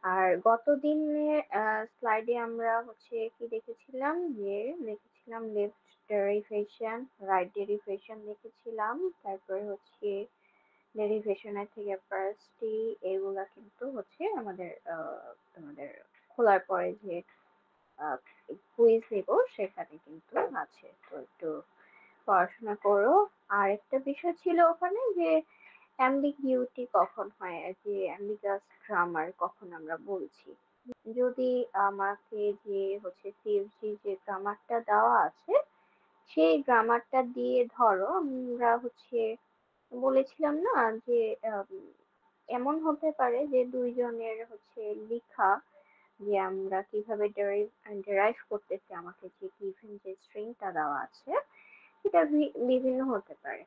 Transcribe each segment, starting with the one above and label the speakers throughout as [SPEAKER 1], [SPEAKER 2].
[SPEAKER 1] আর গত দিনের স্লাইডে আমরা হচ্ছে কি দেখেছিলাম, যে দেখেছিলাম লেফট ডেরিভেশন, রাইট ডেরিভেশন দেখেছিলাম, তারপরে হচ্ছে ডেরিভেশনের থেকে ফার্স্টই এগুলা কিন্তু হচ্ছে আমাদের খোলার পরে যে কুইজ নেব সেখানে কিন্তু আছে, তো একটু পড়াশোনা করো। আর একটা বিষয় ছিল ওখানে যে অ্যাম্বিগিউটি কখন হয়, আর যে অ্যাম্বিগাস গ্রামার কখন আমরা বলছি। যদি আমাকে যে হচ্ছে সিএফজি যে গ্রামারটা দেওয়া আছে সেই গ্রামারটা দিয়ে ধরো আমরা হচ্ছে বলেছিলাম না যে এমন হতে পারে যে দুইজনের হচ্ছে লেখা, যে আমরা কিভাবে ডেরাইভ করতেছি, আমাকে যে গিভেন যে স্ট্রিংটা দেওয়া আছে সেটা বিভিন্ন হতে পারে।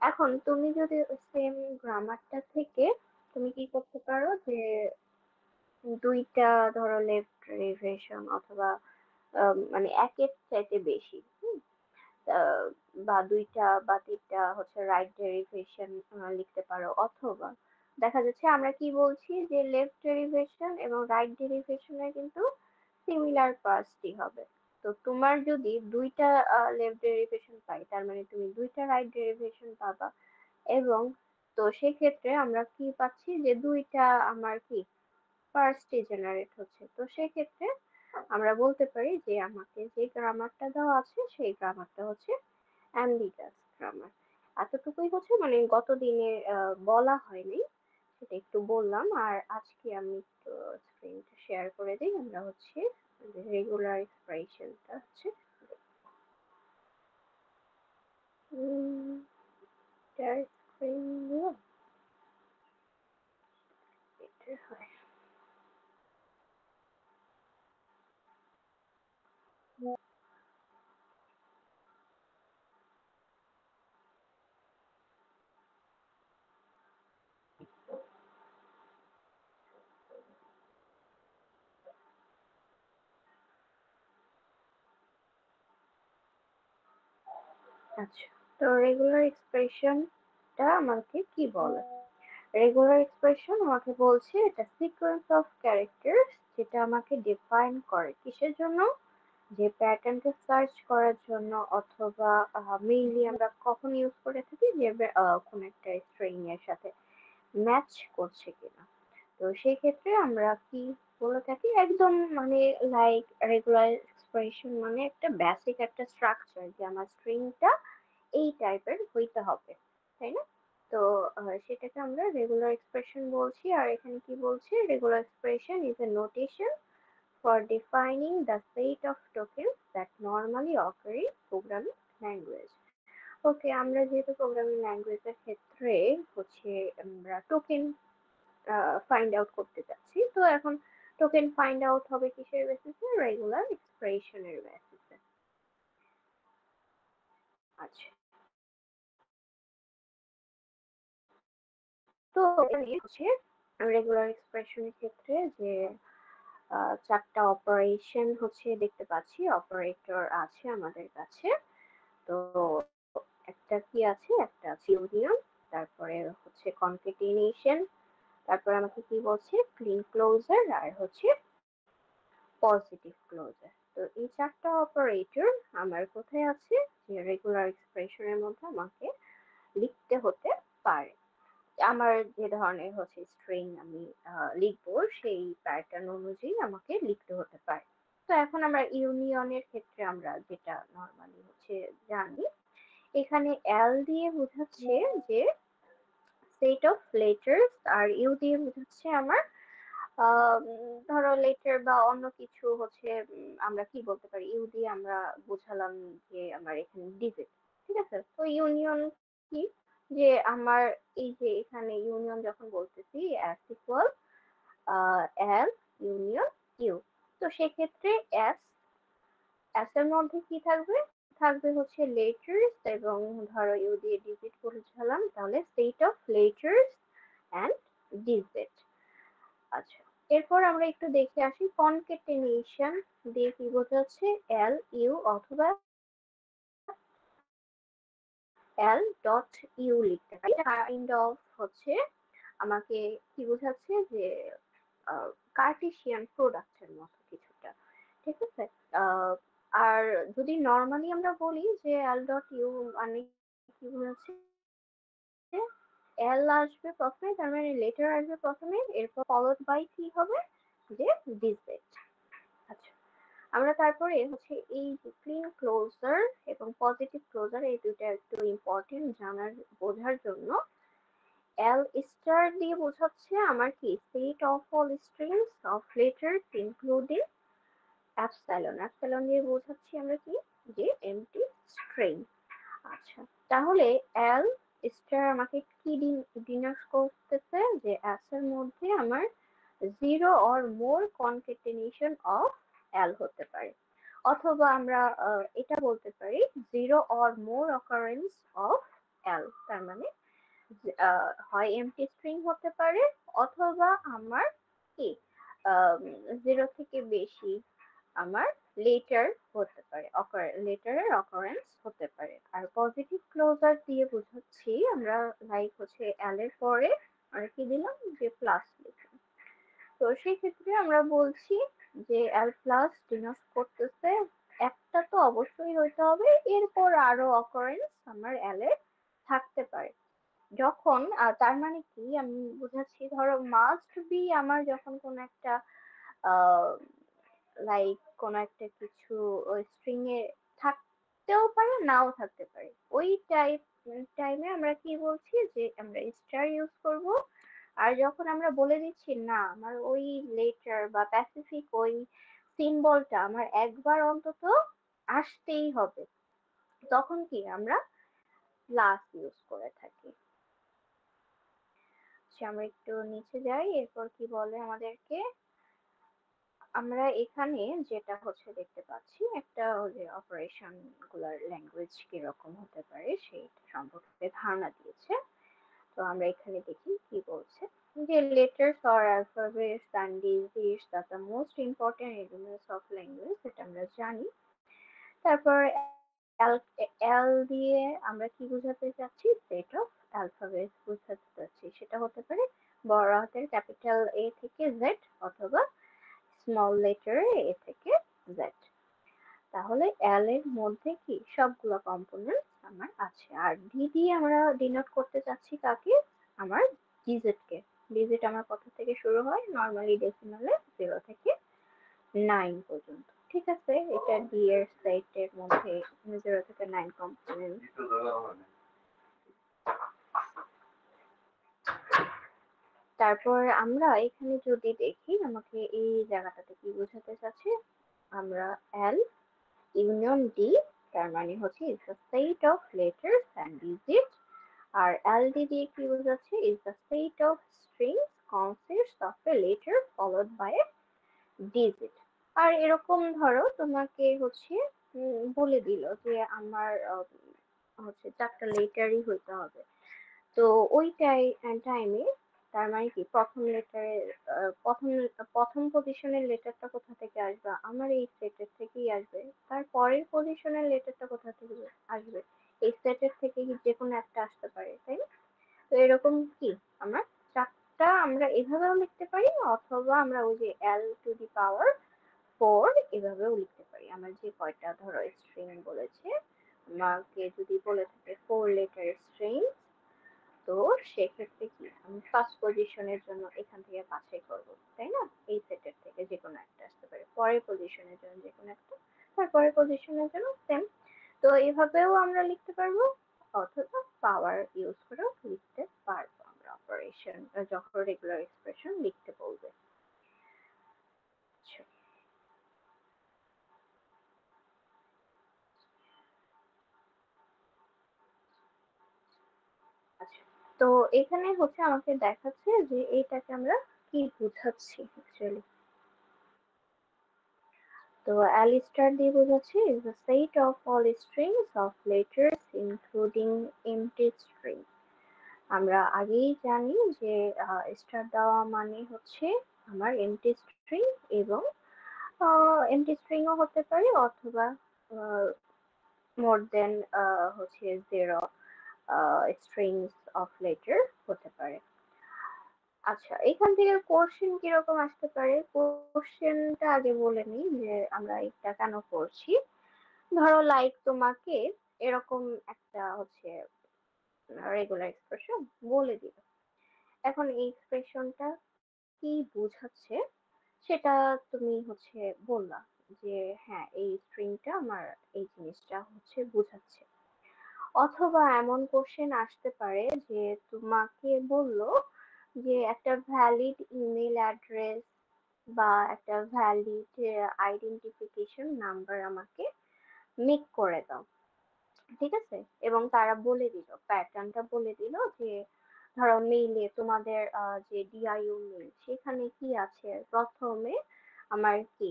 [SPEAKER 1] এখন তুমি যদি সেম গ্রামারটা থেকে তুমি কি করতে পারো যে দুইটা ধরো লেফট ডেরিভেশন অথবা মানে একের চাইতে বেশি বা দুইটা বা তিনটা হচ্ছে রাইট ডেরিভেশন লিখতে পারো, অথবা দেখা যাচ্ছে আমরা কি বলছি যে লেফট ডেরিভেশন এবং রাইট ডেরিভেশনের কিন্তু সিমিলার পার্টসটি হবে। তো তোমার যদি দুইটা লেফট ডেরিভেশন পাই তার মানে তুমি দুইটা রাইট ডেরিভেশন পাবা, এবং তো সেক্ষেত্রে আমরা কি পাচ্ছি যে দুইটা আমার কি ফার্স্টে জেনারেট হচ্ছে। তো সেক্ষেত্রে আমরা বলতে পারি যে আমাকে যে গ্রামারটা দেওয়া আছে সেই গ্রামারটা হচ্ছে অ্যাম্বিগাস গ্রামার। এতটুকুই হচ্ছে মানে গত দিনে বলা হয়নি, সেটা একটু বললাম। আর আজকে আমি একটু স্ক্রিনটা শেয়ার করে দিই, আমরা হচ্ছে রেগুলার এক্সপ্রেশনটা হচ্ছে স্ক্রিন এটা হয়। আচ্ছা, তো রেগুলার এক্সপ্রেশনটা আমাকে কি বলে? রেগুলার এক্সপ্রেশন আমাকে বলছে এটা সিকোয়েন্স অফ ক্যারেক্টার্স যেটা আমাকে ডিফাইন করে কিসের জন্য, যে প্যাটার্নকে সার্চ করার জন্য, অথবা মেইনলি আমরা কখন ইউজ করে থাকি যে কোন একটা স্ট্রিং এর সাথে ম্যাচ করছে কিনা। তো সেই ক্ষেত্রে আমরা কি বলে থাকি একদম মানে লাইক রেগুলার এক্সপ্রেশন মানে একটা বেসিক একটা স্ট্রাকচার যে আমার স্ট্রিংটা এই টাইপের হইতে হবে, তাই না? তো সেটাকে আমরা রেগুলার এক্সপ্রেশন বলছি। আর এখানে কি বলছি, regular expression is a notation for defining the set of tokens that normally occur in programming language. ওকে, আমরা যেহেতু প্রোগ্রামিং ল্যাঙ্গুয়েজের ক্ষেত্রে হচ্ছে আমরা টোকেন ফাইন্ড আউট করতে চাচ্ছি, তো এখন টোকেন ফাইন্ড আউট হবে কিসের বেসিসে? রেগুলার এক্সপ্রেশনের বেসিসে। আচ্ছা, তো এখানে হচ্ছে রেগুলার এক্সপ্রেশনের ক্ষেত্রে যে চারটা অপারেশন হচ্ছে দেখতে পাচ্ছি, অপারেটর আছে আমাদের কাছে। তো একটা কি আছে, একটা আছে ইউনিয়ন, তারপরে হচ্ছে কনকেটিনেশন, তারপর আমাকে কি বলছে ক্লিন ক্লোজার, আর হচ্ছে পজিটিভ ক্লোজার। তো এই চারটা অপারেটর আমার কোথায় আছে, যে রেগুলার এক্সপ্রেশনের মধ্যে আমাকে লিখতে হতে পারে। আমার যে ধরনের হচ্ছে স্ট্রিং আমি লিখবো সেই প্যাটার্ন অনুযায়ী আমাকে লিখতে হতে পারে। তো এখন আমরা ইউনিয়নের ক্ষেত্রে আমরা যেটা নর্মালি হচ্ছে জানি, এখানে এল দিয়ে বোঝাচ্ছে যে সেট অফ লেটার্স, আর ইউ দিয়ে বোঝাচ্ছে আমার ধরো লেটার বা অন্য কিছু হচ্ছে আমরা কি বলতে পারি, ইউ দিয়ে আমরা বোঝালাম যে আমার এখানে ডিজিট। ঠিক আছে, তো ইউনিয়ন কি, যে আমার এই যে এখানে ইউনিয়ন যখন বলতেছি S equal L union U, তো সেক্ষেত্রে এস এস এর মধ্যে কি থাকবে, থাকবে হচ্ছে লেটার্স, এবং ধরো ইউ দিয়ে ডিজিট বোঝালাম, তাহলে set of letters and digit. আচ্ছা, এরপর আমরা একটু দেখে আসি কনকেটেনেশন দিয়ে কি বোঝাচ্ছে, এল ইউ অথবা এল ডট ইউ লিখতে পারি। কাইন্ড অফ হচ্ছে আমাকে কি বোঝাচ্ছে যে কার্টেসিয়ান প্রোডাক্টের মতো কিছুটা, ঠিক আছে। আহ, আর যদি নর্মালি আমরা বলি যে এল ডট ইউ মানে কি হচ্ছে, এল আসবে প্রথমে, তার মানে লেটার আসবে প্রথমে, এরপর ফলোড বাই কি হবে, যে ডিজিট। আচ্ছা, আমরা তারপরে হচ্ছে এই যে ক্লিন ক্লোজার এবং পজিটিভ ক্লোজার, এই দুইটা একটু ইম্পর্টেন্ট জানার বোঝার জন্য। এল স্টার দিয়ে বোঝাচ্ছে আমার কি set of all strings of letters including epsilon. Epsilon দিয়ে বোঝাচ্ছি আমরা কি, যে এমটি স্ট্রিং। আচ্ছা, তাহলে এল স্টার আমাকে কি ডিনোট করতেছে, যে এস এর মধ্যে আমার zero or more concatenation of L হতে পারে, অথবা আমরা এটা বলতে পারি zero or more occurrence of L. তার মানে হয় এমটি স্ট্রিং হতে পারে, অথবা আমার কি জিরো থেকে বেশি আমার লেটার হতে পারে, লেটারের অকারেন্স হতে পারে। আর পজিটিভ ক্লোজার দিয়ে বোঝাচ্ছি আমরা, লাইক হচ্ছে এল এর পরে আমরা কি দিলাম, যে প্লাস লিখলাম। তো সেই ক্ষেত্রে আমরা বলছি যে এল প্লাস ডিনোট করতেছে একটা তো অবশ্যই হইতে হবে, এরপর আরো অকারেন্স আমার এল এর থাকতে পারে। যখন তার মানে কি আমি বুঝাচ্ছি, ধরো মাস্ট বি আমার যখন কোন একটা লাইক কোন একটা কিছু ওই স্ট্রিং এ থাকতেও পারে, নাও থাকতে পারে, ওই টাইমে আমরা কি বলছি, যে আমরা স্টার ইউজ করব। আর যখন আমরা বলে দিচ্ছি না আমার ওই লেটার বা প্যাসিফিক ওই সিম্বলটা আমার একবার অন্তত আসতেই হবে, তখন কি আমরা প্লাস ইউজ করে থাকি। আচ্ছা, আমরা একটু নিচে যাই, এরপর কি বলে আমাদেরকে। আমরা এখানে যেটা হচ্ছে দেখতে পাচ্ছি, একটা যে অপারেশন গুলার ল্যাঙ্গুয়েজ কিরকম হতে পারে সেই সম্পর্কে ধারণা দিয়েছে। তো আমরা এখানে দেখি কি বলছে, যে letters or alphabets and digits that the most important elements of language, এটা আমরা জানি। তারপর এল, এল দিয়ে আমরা কি বোঝাতে চাচ্ছি, সেট অফ অ্যালফাবেটস বোঝাতে চাচ্ছি। সেটা হতে পারে বড় হাতের ক্যাপিটাল এ থেকে জেড, অথবা স্মল লেটার এ থেকে জেড। তাহলে এল এর মধ্যে কি সবগুলো কম্পোনেন্ট আমার আছে। আর ডি দিয়ে আমরা ডিনোট করতে চাচ্ছি কাকে, আমার ডিজিট কে। ডিজিট আমার কোথা থেকে শুরু হয়, নর্মালি ডেসিমালে 0 থেকে 9 পর্যন্ত। ঠিক আছে, এটা ডি এর সেটের মধ্যে 0 থেকে 9 কম্পোনেন্ট। তারপর আমরা এখানে যদি দেখি আমাকে এই জায়গাটাতে কি বোঝাতে চাচ্ছে, আমরা এল ইউনিয়ন ডি, তার মানে হচ্ছে is the set of letters and digit. আর এলডি দিয়ে কি বোঝাচ্ছে, is the set of strings consists of a letter followed by a digit. আর এরকম ধরো তোমাকে হচ্ছে বলে দিল যে আমার হচ্ছে 4টা লেটারই হইতে হবে। তো ওই টাইমে তার মানে কি প্রথম লেটারের প্রথম প্রথম পজিশনের লেটারটা কোথা থেকে আসবে, আমার এই সেটের থেকেই আসবে। তার পরের পজিশনের লেটারটা কোথা থেকে আসবে, এই সেটের থেকে যে কোনো একটা আসতে পারে, তাই না? তো এরকম কি আমরা 4টা আমরা এভাবেও লিখতে পারি, অথবা আমরা ওই যে এল টু দি পাওয়ার 4 এভাবেও লিখতে পারি। আমার যে কয়টা ধরো স্ট্রিং বলেছে, আমাকে যদি বলে থাকে 4 লেটার স্ট্রিং, তো সেক্ষেত্রে কি আমি ফার্স্ট পজিশনের জন্য এখান থেকে বাছাই করবো, তাই না? এই সেটের থেকে যে কোনো একটা আসতে পারে, পরের পজিশনের জন্য যে কোনো একটা, তারপরের পজিশনের জন্য সেম। তো এভাবেও আমরা লিখতে পারবো, অথবা পাওয়ার ইউজ করেও লিখতে পারবো আমরা অপারেশন, যখন রেগুলার এক্সপ্রেশন লিখতে বলবে। আচ্ছা, আচ্ছা, তো এখানে হচ্ছে আমাকে দেখাচ্ছে যে এইটাকে আমরা কি বুঝাচ্ছি অ্যাকচুয়ালি। তো অ্যালিস্টার দিয়ে বোঝাচ্ছে is the set of all strings of letters including empty string। আমরা আগেই জানি যে স্টার দেওয়া মানে হচ্ছে আমার এমটি স্ট্রিং, এবং এমটি স্ট্রিংও হতে পারে, অথবা মোর দেন হচ্ছে 0 স্ট্রিংস অফ লেটার হতে পারে। আচ্ছা, এখান থেকে কোশ্চেন কিরকম আসতে পারে? কোশ্চেনটা আগে বলে নিই যে আমরা এটা কেন করছি। ধরো লাইক তোমাকে এরকম একটা হচ্ছে রেগুলার এক্সপ্রেশন বলে দিল। এখন এই এক্সপ্রেশনটা কি বোঝাচ্ছে সেটা তুমি হচ্ছে বললা যে হ্যাঁ এই স্ট্রিংটা আমার এই জিনিসটা হচ্ছে বোঝাচ্ছে। অথবা এমন কোশ্চেন আসতে পারে যে তোমাকে বলল যে একটা ভ্যালিড ইমেল অ্যাড্রেস বা একটা ভ্যালিড আইডেন্টিফিকেশন নাম্বার আমাকে মেক করে দাও। ঠিক আছে, এবং তারা বলে দিল, প্যাটার্নটা বলে দিল যে ধরো মেইলে তোমাদের যে ডিআইইউ মেইল সেখানে কি আছে, প্রথমে আমার কি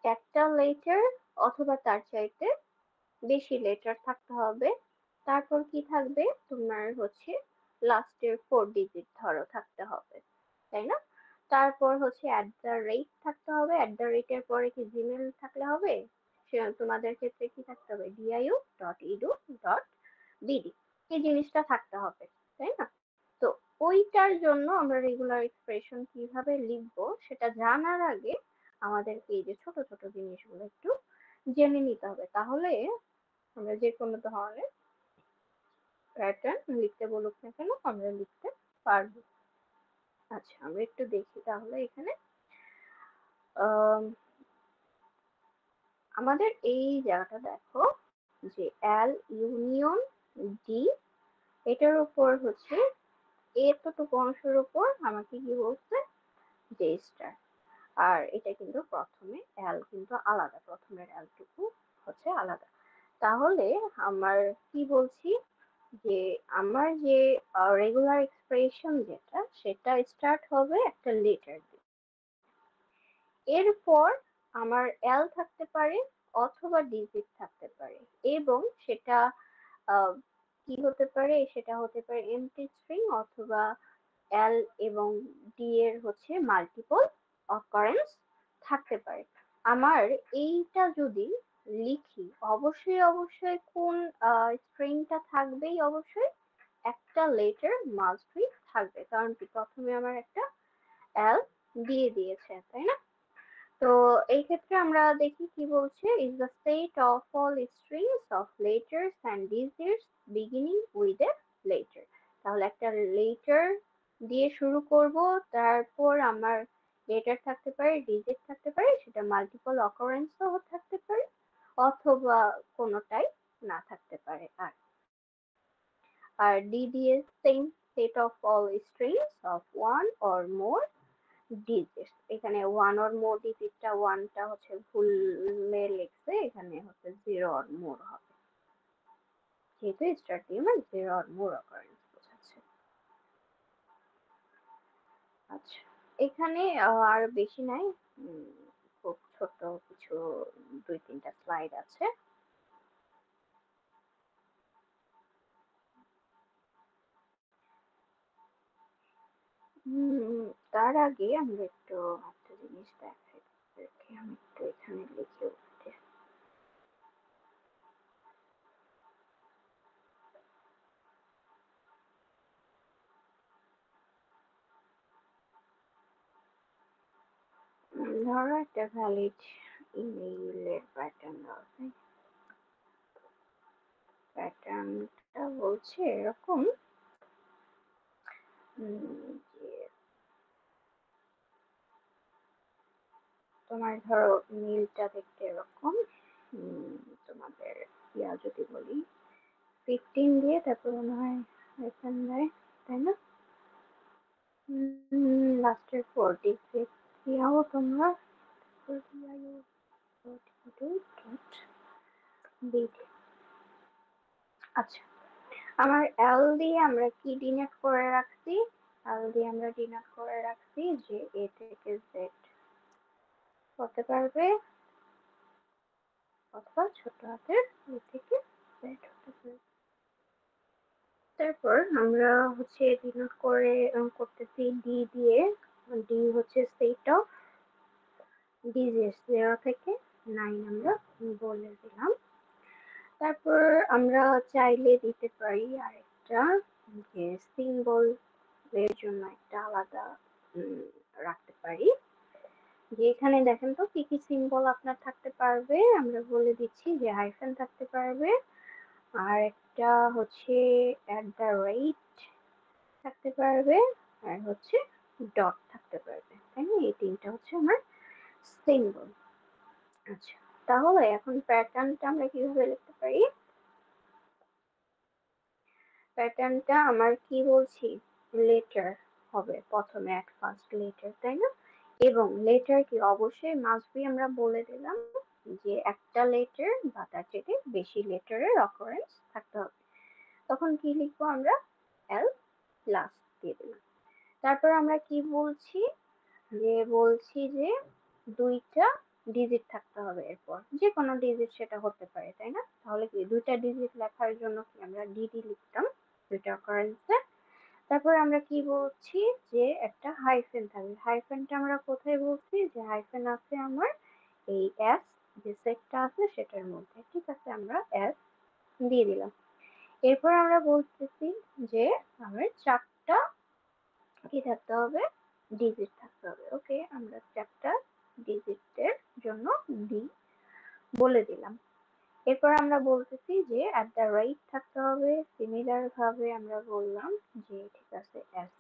[SPEAKER 1] একটা লেটার অথবা তার চাইতে বেশি লেটার থাকতে হবে। তারপর কি থাকবে, তোমার হচ্ছে লাস্টের 4 ডিজিট ধরো থাকতে হবে, তাই না? তারপর হচ্ছে অ্যাট দ্য রেট থাকতে হবে, অ্যাট দ্য রেটের পরে কি জিমেল থাকলে হবে? তোমাদের ক্ষেত্রে কি থাকতে হবে, diu.edu.bd, এই জিনিসটা থাকতে হবে, তাই না? তো ওইটার জন্য আমরা রেগুলার এক্সপ্রেশন কিভাবে লিখবো সেটা জানার আগে আমাদেরকে এই যে ছোট ছোট জিনিসগুলো একটু জেনে নিতে হবে, তাহলে আমরা যে কোনো ধরনের প্যাটার্ন লিখতে বলুক না কেন আমরা লিখতে পারবো। আচ্ছা, আমরা একটু দেখি তাহলে এখানে আম, আমাদের এই জায়গাটা দেখো যে এল ইউনিয়ন ডি, এটার উপর হচ্ছে এতটুকু অংশের উপর আমাকে কি বলছে, যে স্টার। আর এটা কিন্তু প্রথমে এল কিন্তু আলাদা, প্রথমের এল টুকু হচ্ছে আলাদা। তাহলে আমার কি বলছি যে আমার যে রেগুলার এক্সপ্রেশন যেটা সেটা স্টার্ট হবে একটা লেটার দিয়ে। এরপর আমার এল থাকতে পারে অথবা ডিজিট থাকতে পারে, এবং সেটা আহ, কি হতে পারে, সেটা হতে পারে এমটি স্ট্রিং অথবা এল এবং ডি এর হচ্ছে মাল্টিপল অকারেন্স থাকতে পারে। আমার এইটা যদি লিখি, অবশ্যই অবশ্যই কোন স্ট্রিংটা থাকবেই, অবশ্যই একটা লেটার মাস্ট বি থাকবে, কারণ কি প্রথমে আমার একটা এল দিয়ে দিয়েছে, তাই না? তো এই ক্ষেত্রে আমরা দেখি কি বলছে, is the set of all strings of letters and digits beginning with a letter. তাহলে একটা লেটার দিয়ে শুরু করব, তারপর আমার লেটার থাকতে পারে, ডিজিট থাকতে পারে, সেটা মাল্টিপল অকারেন্সও থাকতে পারে, অথবা কোনোটাই না থাকতে পারে। আর ডি দিয়ে same, set of all strings of one or more digits. এখানে ওয়ান অর মোর ডিজিটটা ওয়ানটা হচ্ছে ভুলে লিখছে, এখানে হচ্ছে জিরো অর মোর হবে, যেহেতু স্টার্ট দিয়ে আমার জিরো অর মোর অকারেন্স বোঝাচ্ছে। আচ্ছা, এখানে আর বেশি নাই, খুব ছোট কিছু 2-3টা স্লাইড আছে। তার আগে আমরা একটু একটা জিনিস দেখাই, আমি একটু এখানে লিখে উঠতে। ধরো একটা ভ্যালিড ইমেইলের প্যাটার্ন আছে, প্যাটার্নটা বলছে এরকম যে তোমার ধরো মেলটা দেখতে এরকম, তোমাদের ইয়া যদি বলি 15 দিয়ে তারপর মনে হয় এখান দেয়, তাই না? লাস্টের 4 ডিজিট দিয়াও তোমরা আচ্ছা, আমার এল দিয়ে আমরা কি ডিনোট করে রাখছি, এল দিয়ে আমরা ডিনোট করে রাখছি যে এ থেকে জেড হতে পারবে, অথবা ছোট হাতের এ থেকে জেড হতে পারবে। তারপর আমরা হচ্ছে ডিনোট করে করতেছি ডি দিয়ে, ডি হচ্ছে সেট অফ ডিজিটস 0 থেকে 9 আমরা বলে দিলাম। তারপর আমরা চাইলে দিতে পারি আরেকটা যে সিম্বল এর জন্য একটা আলাদা রাখতে পারি। যে এখানে দেখেন তো কি কি সিম্বল আপনার থাকতে পারবে, আমরা বলে দিচ্ছি যে হাইফেন থাকতে পারবে, আর একটা হচ্ছে অ্যাট দ্য রেট থাকতে পারবে, আর হচ্ছে ডট থাকতে পারবে, তাই না? এই তিনটা হচ্ছে আমার সিম্বল। আচ্ছা, তাহলে এখন প্যাটার্নটা আমরা কিভাবে লিখতে পারি? প্যাটার্নটা আমার কি বলছি, লেটার হবে প্রথমে, অ্যাট ফার্স্ট লেটার, তাই না? এবং লেটার কি অবশ্যই মাস্ট বি, আমরা বলে দিলাম যে একটা লেটার বা তার চেয়ে বেশি লেটারের অকারেন্স থাকতে হবে। তখন কি লিখবো আমরা, এল প্লাস দিয়ে দিলাম। তারপর আমরা কি বলছি, যে বলছি যে দুইটা ডিজিট থাকতে হবে, এরপর যে কোনো ডিজিট সেটা হতে পারে, তাই না? তাহলে কি দুইটা ডিজিট লেখার জন্য কি আমরা ডিডি লিখতাম, দুইটা অকারেন্সে। তারপর আমরা কি বলছি, যে একটা হাইফেন থাকবে। হাইফেনটা আমরা কোথায় বলছি, যে হাইফেন আছে আমার এই এস যে সেটটা আছে সেটার মধ্যে, ঠিক আছে? আমরা এস দিয়ে দিলাম। এরপর আমরা বলতেছি যে আমার চারটা কি থাকতে হবে, ডিজিট থাকতে হবে। ওকে, আমরা চারটা ডিজিটের জন্য ডি বলে দিলাম। এরপর আমরা বলতেছি যে অ্যাট দ্য রেট থাকতে হবে, সিমিলার ভাবে আমরা বললাম যে ঠিক আছে এস,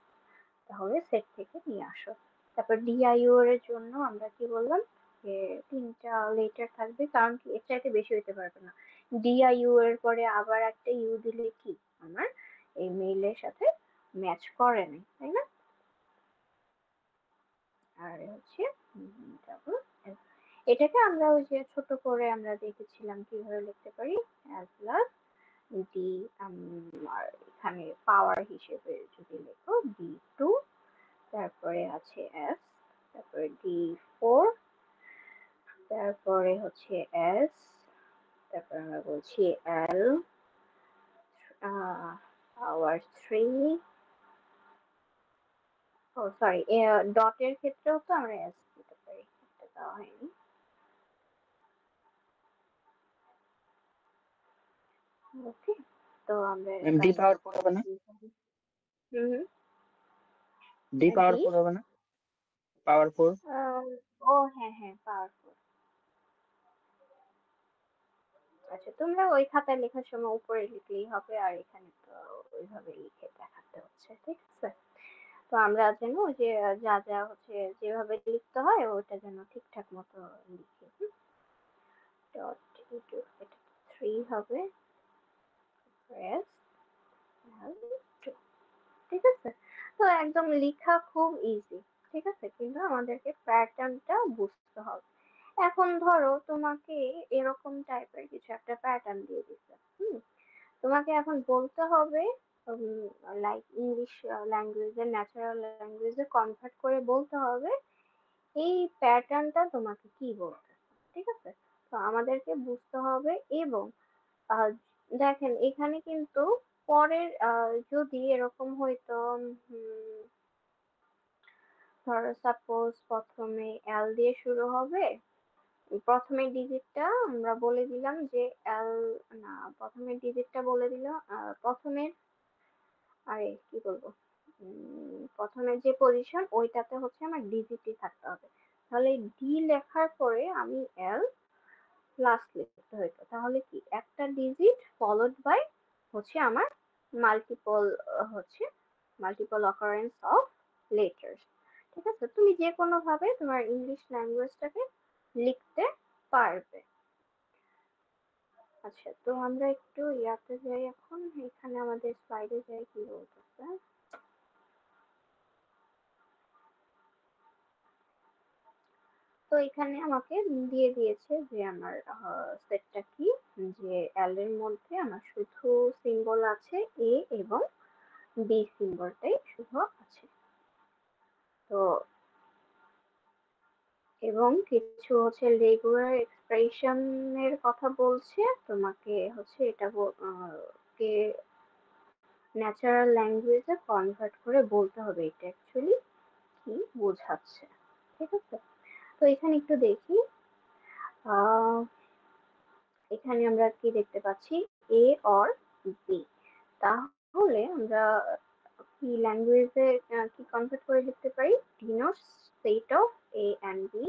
[SPEAKER 1] তাহলে সেট থেকে নিয়ে আসো। তারপর ডিআইইউ এর জন্য আমরা কি বললাম, যে তিনটা লেটার থাকবে, কারণ কি এর চাইতে বেশি হতে পারবে না। ডিআইইউ এর পরে আবার একটা ইউ দিলে কি আমার এই মেইলের সাথে ম্যাচ করে নাই, তাই না? আর হচ্ছে ডাবল এল, এটাকে আমরা ওই যে ছোট করে আমরা দেখেছিলাম কিভাবে লিখতে পারি, এল প্লাস ডি, আর এখানে পাওয়ার হিসেবে যদি লেখো ডি2, তারপরে আছে এস, তারপরে ডি4, তারপরে হচ্ছে এস, তারপরে আমরা বলছি এল পাওয়ার 3, ও সরি, ডটের ক্ষেত্রেও তো আমরা এস দিতে পারি, এটা দেওয়া হয়নি। ওকে, তো আমরা
[SPEAKER 2] ডি
[SPEAKER 1] এবার
[SPEAKER 2] পাওয়ার 4 হবে না?
[SPEAKER 1] হুম
[SPEAKER 2] ডি পাওয়ার
[SPEAKER 1] ডি,
[SPEAKER 2] 4 হবে না? পাওয়ার 4।
[SPEAKER 1] ও হ্যাঁ হ্যাঁ, পাওয়ারফুল। আচ্ছা, তোমরা ওই খাতায় লেখার সময় উপরে লিখলেই হবে, আর এখানে তো ওইভাবে লিখে দেখাতে হচ্ছে, ঠিক আছে? তো আমরা যেন ওই যে যা যা হচ্ছে যেভাবে লিখতে হয় ওইটা যেন ঠিকঠাক মতো লিখি। ডট ইন্টু, এটা 3 হবে, প্রেস ঠিক আছে? তো একদম লেখা খুব ইজি, ঠিক আছে, কিন্তু আমাদেরকে প্যাটার্নটা বুঝতে হবে। এখন ধরো তোমাকে এরকম টাইপের কিছু একটা প্যাটার্ন দিয়ে দিচ্ছে, তোমাকে এখন বলতে হবে, লাইক ইংলিশ ল্যাঙ্গুয়েজে, ন্যাচারাল ল্যাঙ্গুয়েজে কনভার্ট করে বলতে হবে এই প্যাটার্নটা তোমাকে কি বলতেছে, ঠিক আছে? তো আমাদেরকে বুঝতে হবে। এবং আহ, দেখেন এখানে কিন্তু পরের যদি এরকম হইতো, ধরো সাপোজ প্রথমে এল দিয়ে শুরু হবে, প্রথমের ডিজিটটা আমরা বলে দিলাম যে এল, না প্রথমের ডিজিটটা বলে দিলাম, প্রথমের, আরে কি বলবো, প্রথমের যে পজিশন ওইটাতে হচ্ছে আমার ডিজিটই থাকতে হবে। তাহলে ডি লেখার পরে আমি এল প্লাস লিখতে হইতো, তাহলে কি একটা ডিজিট ফলোড বাই হচ্ছে আমার মাল্টিপল, হচ্ছে মাল্টিপল অকারেন্স অফ লেটার্স, ঠিক আছে? তুমি যে কোনো ভাবে তোমার ইংলিশ ল্যাঙ্গুয়েজটাকে লিখতে পারবে। আচ্ছা, তো আমরা একটু ইয়াতে যাই, এখন এখানে আমাদের স্লাইডে যাই, কি বলতেছে। তো এখানে আমাকে দিয়ে দিয়েছে যে আমার সেটটা কি, যে এল এর মধ্যে আমার শুধু সিম্বল আছে এ এবং বি সিম্বলটাই শুধু আছে। তো এবং কিছু হচ্ছে রেগুলার এক্সপ্রেশনের কথা বলছে, তোমাকে হচ্ছে এটা কে ন্যাচারাল ল্যাঙ্গুয়েজে কনভার্ট করে বলতে হবে এটা অ্যাকচুয়ালি কি বোঝাচ্ছে, ঠিক আছে? তো এখানে একটু দেখি, আহ এখানে আমরা কি দেখতে পাচ্ছি, এ অর বি। তাহলে আমরা কি ল্যাঙ্গুয়েজে কি কনভার্ট করে লিখতে পারি? Denotes set of A and B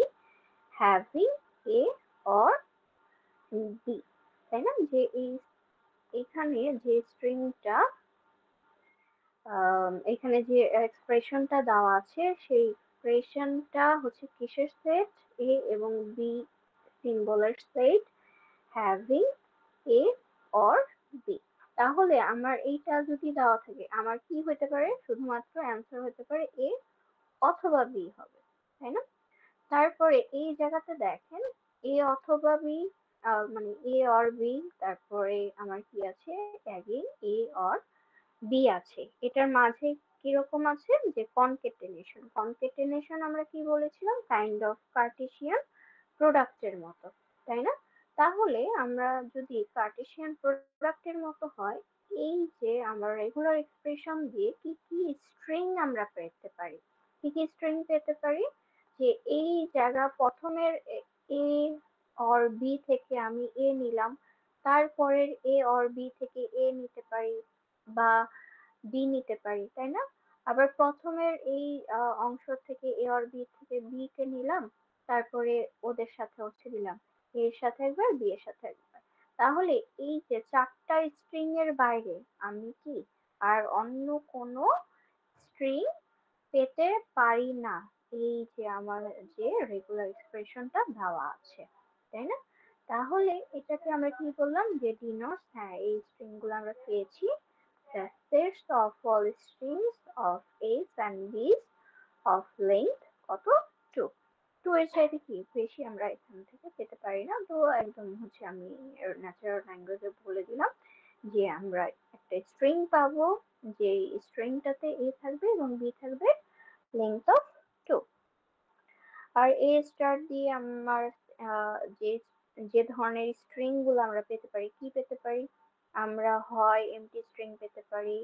[SPEAKER 1] having A or B, তাই না? যে এখানে যে স্ট্রিংটা এখানে যে এক্সপ্রেশনটা দেওয়া আছে সেই এক্সপ্রেশনটা হচ্ছে কিসের সেট? এ এবং বি সিম্বলের set having A or B. তাহলে আমার এইটা যদি দেওয়া থাকে আমার কি হতে পারে? শুধুমাত্র অ্যান্সার হতে পারে এ অথবা বি হবে, তাই না? তারপরে এই জায়গাতে দেখেন এ অথবা বি, মানে এ অর বি, তারপরে আমার কি আছে? অ্যাগেন এ অর বি আছে। এটার মাঝে কিরকম আছে? যে কনকেটেনেশন। কনকেটেনেশন আমরা কি বলেছিলাম? কাইন্ড অফ কার্টেসিয়ান প্রোডাক্টের মতো, তাই না? তাহলে আমরা যদি কার্টেসিয়ান প্রোডাক্টের মতো হয়, এই যে আমরা রেগুলার এক্সপ্রেশন দিয়ে কি কি স্ট্রিং আমরা পেতে পারি? কি কি স্ট্রিং পেতে পারি? যে এই জায়গা প্রথমের এ অর বি থেকে আমি এ নিলাম, তারপরের এ অর বি থেকে এ নিতে পারি বা বি নিতে পারি, তাই না? আবার প্রথমের এই অংশ থেকে এ আর বি থেকে বি কে নিলাম, তারপরে ওদের সাথে হচ্ছে দিলাম এর সাথে একবার বি এর সাথে একবার। তাহলে এই যে চারটা স্ট্রিং এর বাইরে আমি কি আর অন্য কোনো স্ট্রিং পেতে পারি না, এই যে আমার যে রেগুলার এক্সপ্রেশনটা দেওয়া আছে, তাই না? তাহলে এটাকে আমরা কি বললাম? যে ডিনোটস, হ্যাঁ এই স্ট্রিং গুলো আমরা পেয়েছি the sets of all strings of A's and B's of length কত? 2। 2 এর চাইতে কি বেশি আমরা এখান থেকে পেতে পারি না। তো একদম হচ্ছে আমি ন্যাচারাল ল্যাঙ্গুয়েজে বলে দিলাম যে আমরা একটা স্ট্রিং পাবো, যে স্ট্রিংটাতে এ থাকবে এবং বি থাকবে লেন্থ অফ 2। আর এ স্টার দিয়ে আমার যে যে ধরনের স্ট্রিং গুলো আমরা পেতে পারি, কি পেতে পারি? আমরা হয় এমটি স্ট্রিং পেতে পারি,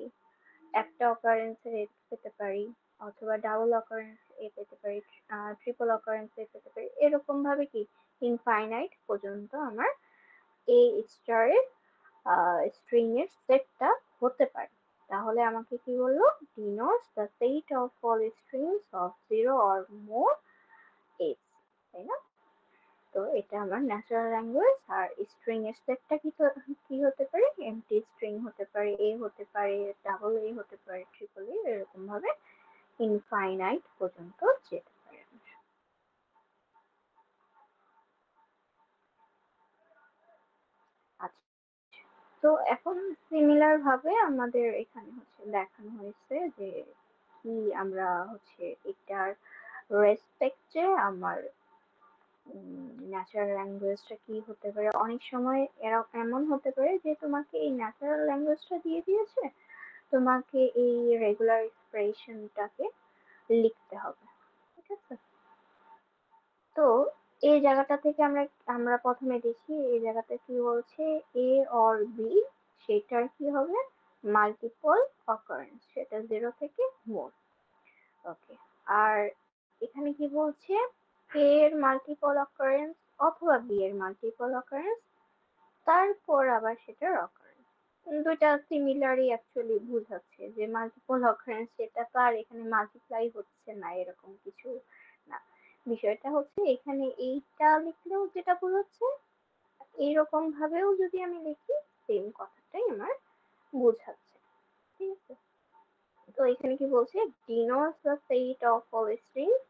[SPEAKER 1] একটা occurrence এর এ পেতে পারি, অথবা ডাবল occurrence এ পেতে পারি, ট্রিপল occurrence এ পেতে পারি। এরকম ভাবে কি ইনফাইনাইট পর্যন্ত আমার এই স্টারের স্ট্রিং এর সেটটা হতে পারে। তাহলে আমাকে কি বললো? Denotes the set of all strings of zero or more A's, তাই না? তো এটা আমার ন্যাচারাল ল্যাঙ্গুয়েজ। আর স্ট্রিং এর সেটটা কি হতে পারে? এমটি স্ট্রিং হতে পারে, এ হতে পারে, ডাবল এ হতে পারে, ট্রিপল এ, এরকম ভাবে ইনফাইনাইট পর্যন্ত যেতে পারে। আচ্ছা, তো এখন সিমিলার ভাবে আমাদের এখানে হচ্ছে দেখানো হয়েছে যে কি আমরা হচ্ছে এটার রেসপেক্টে আমার ন্যাচারাল ল্যাঙ্গুয়েজটা কি হতে পারে। অনেক সময় এরা এমন হতে পারে যে তোমাকে এই ন্যাচারাল ল্যাঙ্গুয়েজটা দিয়ে দিয়েছে, তোমাকে এই রেগুলার এক্সপ্রেশনটাকে লিখতে হবে, ঠিক আছে? তো এই জায়গাটা থেকে আমরা আমরা প্রথমে দেখি এই জায়গাতে কি বলছে? এ অর বি সেটার কি হবে? মাল্টিপল অকারেন্স, সেটা 0 থেকে মোর। ওকে। আর এখানে কি বলছে? এ এর মাল্টিপল অকারেন্স অথবা বি এর মাল্টিপল অকারেন্স, তারপর আবার সেটার অকারেন্স। দুইটা সিমিলারই অ্যাকচুয়ালি বুঝাচ্ছে যে মাল্টিপল অকারেন্স সেটা তো আর এখানে মাল্টিপ্লাই হচ্ছে না এরকম কিছু না। বিষয়টা হচ্ছে এখানে এইটা লিখলেও যেটা বোঝাচ্ছে, এইরকম ভাবেও যদি আমি লিখি সেম কথাটাই আমার বোঝাচ্ছে, ঠিক আছে? তো এখানে কি বলছে? denotes the set of all strings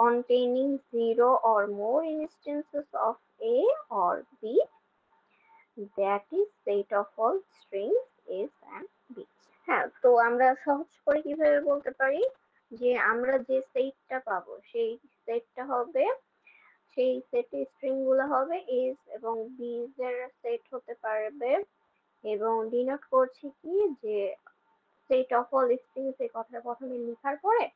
[SPEAKER 1] containing zero or more instances of A or B, that is set of all strings S and B। হ্যাঁ, তো আমরা সহজ করে কিভাবে বলতে পারি যে আমরা যে সেটটা পাবো সেই সেটটা হবে, সেই সেটে স্ট্রিং গুলো হবে এস এবং বিজ এর সেট হতে পারবে। এবং ডিনোট করছি কি যে সেট অফ অল স্ট্রিংস এই কথাটা প্রথমে লেখার পরে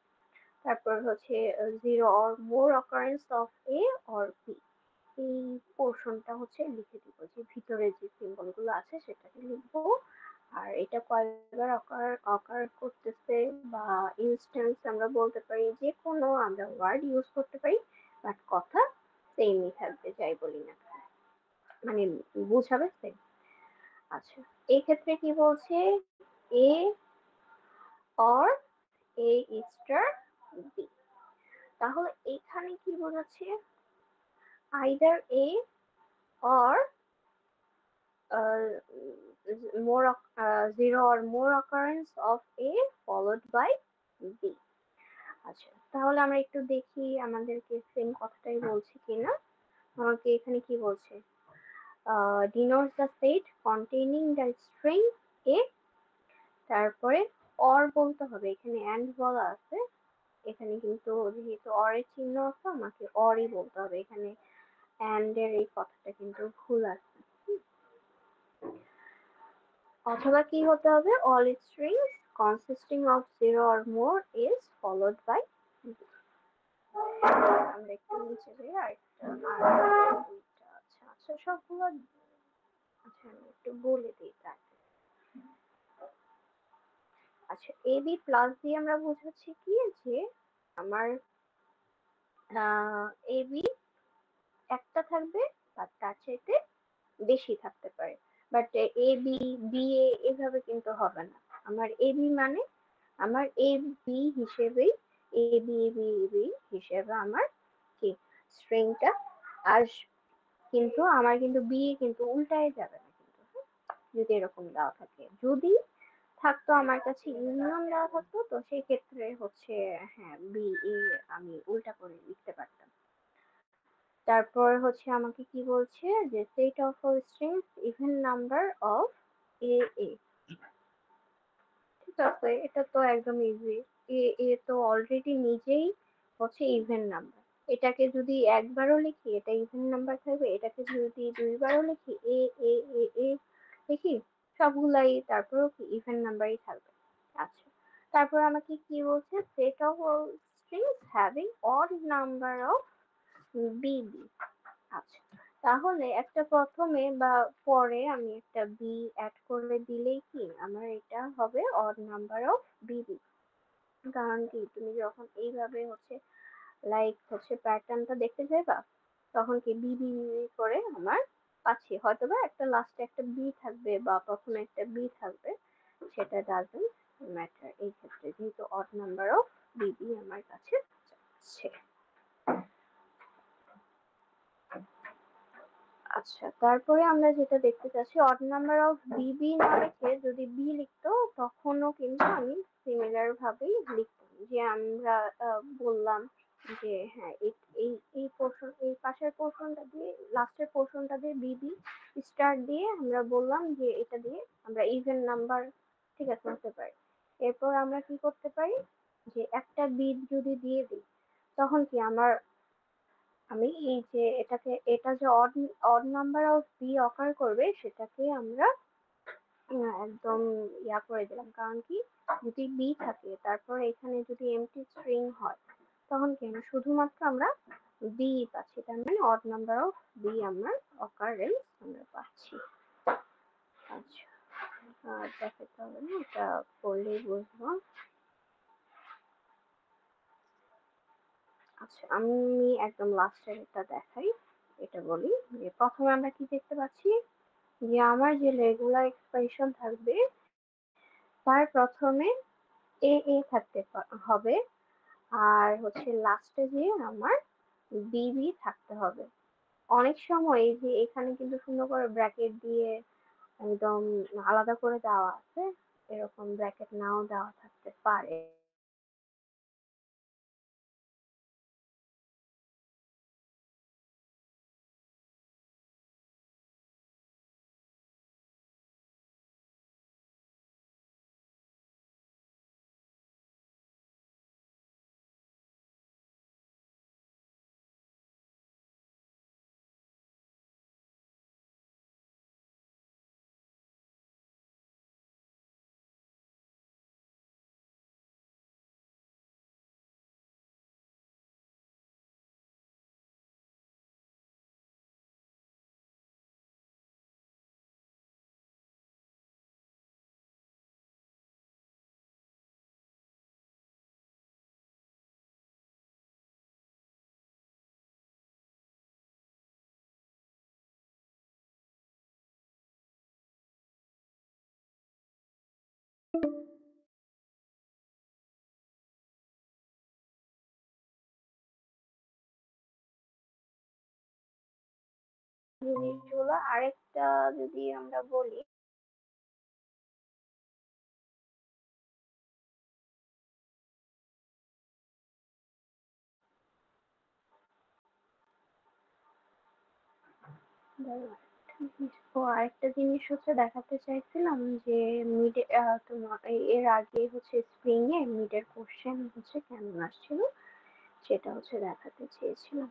[SPEAKER 1] তারপর হচ্ছে zero or more occurrence of A or B, এই পোর্শনটা হচ্ছে লিখে দিব, যে ভিতরে যে সিম্বল গুলো আছে সেটাকে লিখবো। আর এটা কয়বার অকার অকার করতেছে বা ইনস্ট্যান্স আমরা বলতে পারি, যে কোনো আমরা ওয়ার্ড ইউজ করতে পারি, বাট কথা সেমই থাকবে যাই বলি না কেন, মানে বুঝাবে সেম। আচ্ছা, এই ক্ষেত্রে কি বলছে? এ or A star B। তাহলে এখানে কি বোঝাচ্ছে? either A or more zero or more occurrence of A followed by B। আচ্ছা, তাহলে আমরা একটু দেখি আমাদেরকে সেম কথাটাই বলছে কিনা। আমাকে এখানে কি বলছে? denotes the set containing the string A। তারপরে or বলতে হবে, এখানে and বলা আছে, এখানে কিন্তু যেহেতু or এর চিহ্ন আছে আমাকে or ই বলতে হবে, এখানে and এর এই কথাটা কিন্তু ভুল আছে। অথবা কি হতে হবে? all strings consisting of zero or more is followed by B। আমরা একটু নিচে যাই, দুইটা আচ্ছা আচ্ছা সবগুলো আচ্ছা আমি একটু বলে দিই তাকে। আচ্ছা, এ বি প্লাস দিয়ে আমরা বুঝাচ্ছি কি যে আমার এ বি একটা থাকবে বা তার চাইতে বেশি থাকতে পারে, but A B B A এভাবে কিন্তু হবে না। আমার এ বি মানে আমার এ বি হিসেবেই এ বি বি বি হিসেবে আমার কি স্ট্রিংটা আসবে, কিন্তু আমার কিন্তু বি কিন্তু উল্টায় যাবে না কিন্তু, যদি এরকম দেওয়া থাকে। যদি থাকতো আমার কাছে ইউনিয়ন দেওয়া থাকতো তো সেই ক্ষেত্রে হচ্ছে হ্যাঁ বি এ আমি উল্টা করে লিখতে পারতাম। তারপর হচ্ছে আমাকে কি বলছে যে set of strings even number of A A. ঠিক আছে, এটা তো একদম ইজি। এ এ তো অলরেডি নিজেই হচ্ছে ইভেন নাম্বার, এটাকে যদি একবারও লিখি এটা ইভেন নাম্বার থাকবে, এটাকে যদি দুইবারও লিখি এ এ এ এ লিখি সবগুলাই তারপরেও কি ইভেন নাম্বারই থাকবে। আচ্ছা, তারপর আমাকে কি বলছে? Set of strings having odd number of বিবি। আচ্ছা, তাহলে একটা প্রথমে বা পরে আমি একটা বি অ্যাড করে দিলেই কি আমার এটা হবে অড নাম্বার অফ বিবি। কারণ কি তুমি যখন এইভাবে হচ্ছে লাইক হচ্ছে প্যাটার্নটা দেখতে যাবা তখন কি বিবি বিবি করে আমার পাচ্ছি, হয়তো বা একটা লাস্টে একটা বি থাকবে বা প্রথমে একটা বি থাকবে, সেটা ডাজন্ট ম্যাটার এই ক্ষেত্রে, যেহেতু অড নাম্বার অফ বিবি আমার কাছে আছে। আচ্ছা, তারপরে আমরা যেটা দেখতে চাচ্ছি অড নাম্বার অফ বিবি না লিখে যদি বি লিখতো তখনও কিন্তু আমি সিমিলার ভাবেই লিখতাম, যে আমরা বললাম যে হ্যাঁ এই এই এই পোর্শন এই পাশের পোর্শনটা দিয়ে লাস্টের পোর্শনটা দিয়ে বিবি স্টার্ট দিয়ে আমরা বললাম যে এটা দিয়ে আমরা ইভেন নাম্বার ঠিক আছে হতে পারে। এরপর আমরা কি করতে পারি যে একটা বিট যদি দিয়ে দিই তখন কি আমার আমি এই যে এটা যে অড নাম্বার অফ বি অকার করবে সেটাকে আমরা একদম ইয়া করে দিলাম, কারণ কি যদি বি থাকে তারপর এখানে যদি এমটি স্ট্রিং হয় তখন কি আমরা শুধুমাত্র আমরা বি পাচ্ছি, তার মানে অড নাম্বার অফ বি আমার অকারেন্স আমরা পাচ্ছি। আচ্ছা, দেখাতে হবে না, এটা করলেই বুঝবো। আচ্ছা, আমি একদম লাস্টের এটা দেখাই, এটা বলি যে প্রথমে আমরা কি দেখতে পাচ্ছি যে আমার যে রেগুলার এক্সপ্রেশন থাকবে তার প্রথমে এ এ থাকতে হবে, আর হচ্ছে লাস্টে যে আমার বিবি থাকতে হবে। অনেক সময় এই যে এখানে কিন্তু সুন্দর করে ব্র্যাকেট দিয়ে একদম আলাদা করে দেওয়া আছে, এরকম ব্র্যাকেট নাও দেওয়া থাকতে পারে। জিনিসগুলো আরেকটা যদি আমরা বলি, আরেকটা জিনিস হচ্ছে দেখাতে চাইছিলাম যে মিড তোমার এর আগে হচ্ছে স্প্রিং এ মিডের কোশ্চেন হচ্ছে কেমন আসছিল সেটা হচ্ছে দেখাতে চেয়েছিলাম।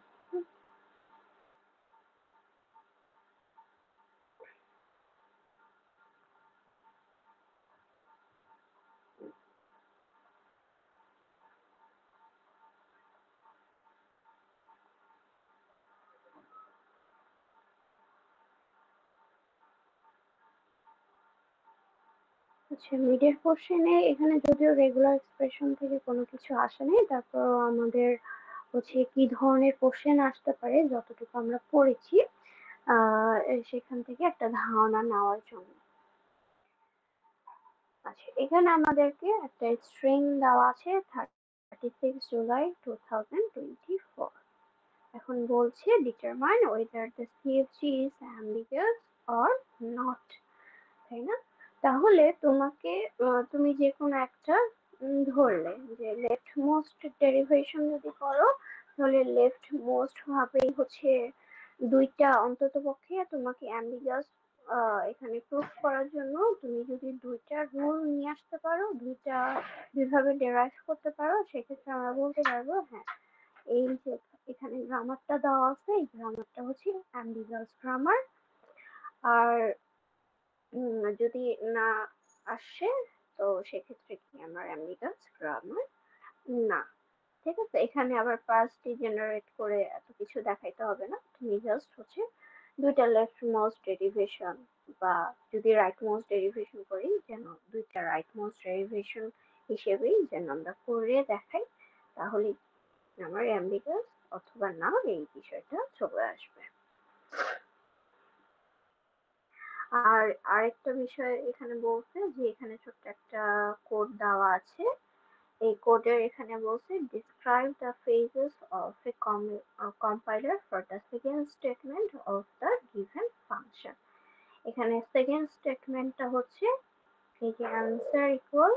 [SPEAKER 1] আচ্ছা, মিডের কোশ্চেনে এখানে যদিও রেগুলার এক্সপ্রেশন থেকে কোনো কিছু আসে নাই, তারপর আমাদের হচ্ছে কি ধরনের কোশ্চেন আসতে পারে যতটুকু আমরা পড়েছি সেখান থেকে একটা ধারণা নেওয়ার জন্য। আচ্ছা, এখানে আমাদেরকে একটা স্ট্রিং দেওয়া আছে 36 জুলাই 2024। এখন বলছে determine whether the সিএফজি is ambiguous or not, তাই না? তাহলে তোমাকে তুমি যে কোনো একটা ধরলে যে লেফট মোস্ট ডেরিভেশন যদি করো, তাহলে লেফট মোস্ট ভাবেই হচ্ছে দুইটা অন্তত পক্ষে তোমাকে অ্যাম্বিগাস এখানে প্রুফ করার জন্য তুমি যদি দুইটা রুল নিয়ে আসতে পারো, দুইভাবে ডেরাইভ করতে পারো, সেক্ষেত্রে আমরা বলতে পারবো হ্যাঁ এই যে এখানে গ্রামারটা দেওয়া আছে এই গ্রামারটা হচ্ছে অ্যাম্বিগাস গ্রামার। আর যদি না আসে তো সেক্ষেত্রে কি আমার অ্যাম্বিগাস গ্রামার না। ঠিক আছে, এখানে আবার পার্সটি জেনারেট করে এত কিছু দেখাইতে হবে না, তুমি জাস্ট হচ্ছে দুইটা লেফট মোস্ট ডেরিভেশন বা যদি রাইট মোস্ট ডেরিভেশন করি যেন দুইটা রাইট মোস্ট ডেরিভেশন হিসেবেই যেন আমরা করে দেখাই, তাহলে আমার অ্যাম্বিগাস অথবা না এই বিষয়টা চলে আসবে। আর আরেকটা বিষয় এখানে বলছে যে এখানে ছোট্ট একটা কোড দেওয়া আছে, এই কোডের এখানে বলছে describe the phases of a compiler for the second statement of the given function। এখানে সেকেন্ড স্টেটমেন্টটা হচ্ছে এই যে answer equal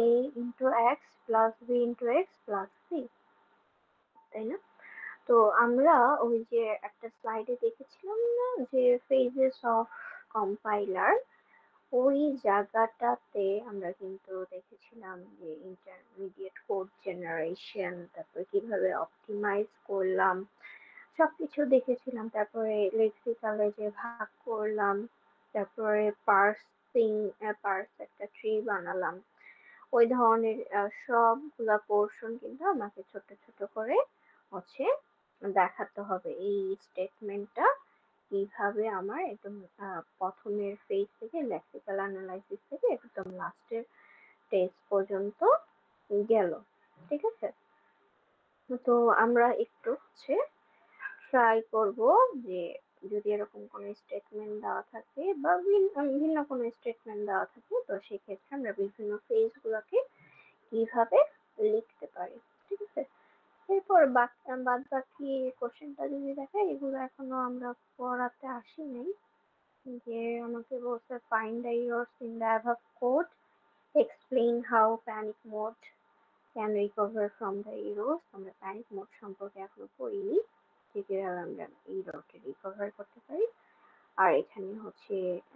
[SPEAKER 1] a into x plus b into x plus c, তাই না? তো আমরা ওই যে একটা স্লাইডে দেখেছিলাম না যে phases of compiler, ওই জায়গাটাতে আমরা কিন্তু দেখেছিলাম যে ইন্টারমিডিয়েট কোড জেনারেশন, তারপর কিভাবে অপটিমাইজ করলাম সবকিছু দেখেছিলাম, তারপরে লেক্সিক্যালে যে ভাগ করলাম, তারপরে পার্সিং, পার্স একটা ট্রি বানালাম, ওই ধরনের সবগুলা পোর্শন কিন্তু আমাকে ছোট ছোট করে হচ্ছে দেখাতে হবে এই স্টেটমেন্টটা কিভাবে আমার একদম প্রথমের ফেজ থেকে লেক্সিক্যাল অ্যানালাইসিস থেকে একদম লাস্টের টেস্ট পর্যন্ত গেল। ঠিক আছে, তো আমরা একটু হচ্ছে ট্রাই করব যে যদি এরকম কোনো স্টেটমেন্ট দেওয়া থাকে বা ভিন্ন ভিন্ন কোনো স্টেটমেন্ট দেওয়া থাকে তো সেক্ষেত্রে আমরা বিভিন্ন ফেজ গুলোকে কিভাবে লিখতে পারি। ঠিক আছে, এরপর বাদ বাকি কোশ্চেনটা যদি দেখে এগুলো এখনো আমরা পড়াতে আসি নাই, যে আমাকে বলছে find the errors in the above code, explain how panic mode can recover from the errors। আমরা panic mode সম্পর্কে এখনো পড়িনি, যে কিভাবে আমরা এররকে রিকভার করতে পারি। আর এখানে হচ্ছে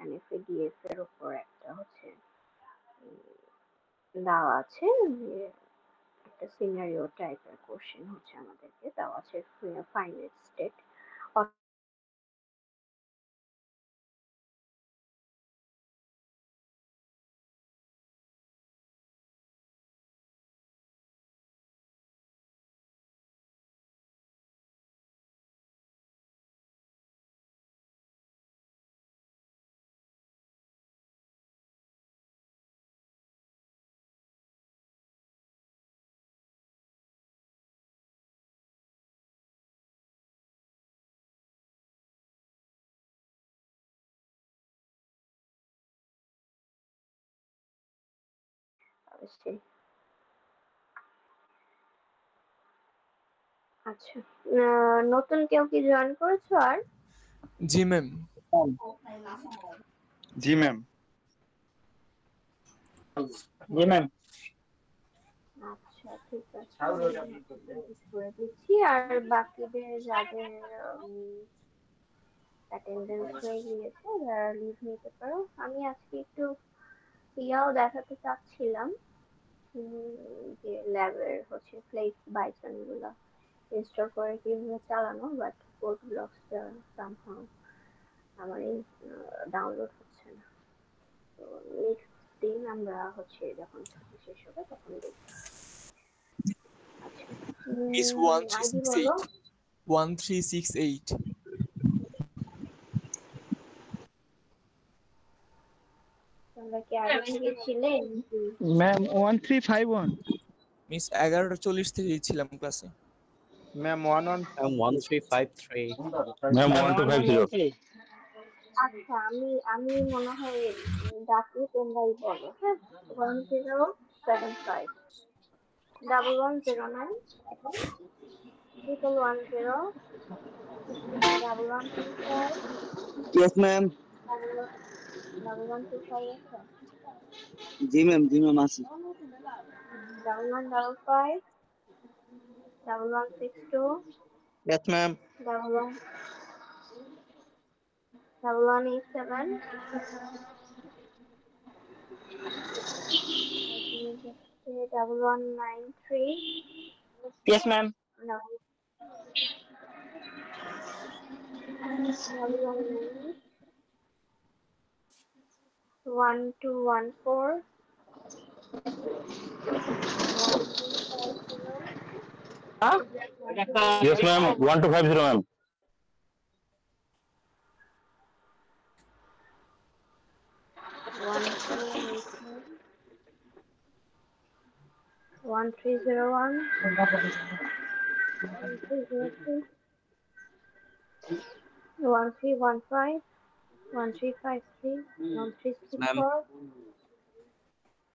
[SPEAKER 1] NFADF এর উপর একটা হচ্ছে দেওয়া আছে যে একটা সিনারিও টাইপের কোশ্চেন হচ্ছে আমাদেরকে দেওয়া আছে, ফাইনাইট স্টেট। অবশ্যই। আচ্ছা, নতুন কেউ কি জয়েন করেছো আর?
[SPEAKER 3] জি ম্যাম।
[SPEAKER 2] জি ম্যাম। জি ম্যাম।
[SPEAKER 1] আচ্ছা ঠিক আছে, আমি নোটিস করে দিচ্ছি। আর বাকিদের যাদের অ্যাটেন্ডেন্স হয়ে গিয়েছে, যারা লিভ নিতে পারো। আমি আজকে একটু ইয়াও দেখাতে চাচ্ছিলাম, যে ল্যাবের হচ্ছে ফ্লেক্স বাইসন গুলা ইনস্টল করে কিভাবে চালানো, বাট কোড ব্লকসটা সামহাউ আমার ডাউনলোড হচ্ছে না। তো নেক্সট দিন আমরা হচ্ছে যখন ছুটি শেষ হবে তখন দেখব। আচ্ছা,
[SPEAKER 3] মিস
[SPEAKER 1] আইডি বলো।
[SPEAKER 3] 1368
[SPEAKER 1] তোমরা কি আগে থেকে ছিলে নাকি?
[SPEAKER 2] ম্যাম 1351।
[SPEAKER 3] মিস 11:40 থেকেই ছিলাম ক্লাসে।
[SPEAKER 2] Ma'am 11
[SPEAKER 4] I'm 1353.
[SPEAKER 5] Ma'am
[SPEAKER 2] ma'am
[SPEAKER 5] 1250।
[SPEAKER 2] 1113।
[SPEAKER 1] আচ্ছা, আমি আমি মনে হয় ডাকি, তোমরাই বলো। হ্যাঁ, 1075 1109 1110 1125
[SPEAKER 6] यस मैम।
[SPEAKER 1] 1125 আছে,
[SPEAKER 6] जी ma'am Asif.
[SPEAKER 1] 1155 1162
[SPEAKER 2] yes ma'am.
[SPEAKER 1] 1187 1193
[SPEAKER 2] yes ma'am.
[SPEAKER 1] 1198 1214 1250
[SPEAKER 5] yes ma'am 1250 ma'am.
[SPEAKER 1] 1289 1301 1303 1315 1353
[SPEAKER 4] Ma'am,
[SPEAKER 1] 1364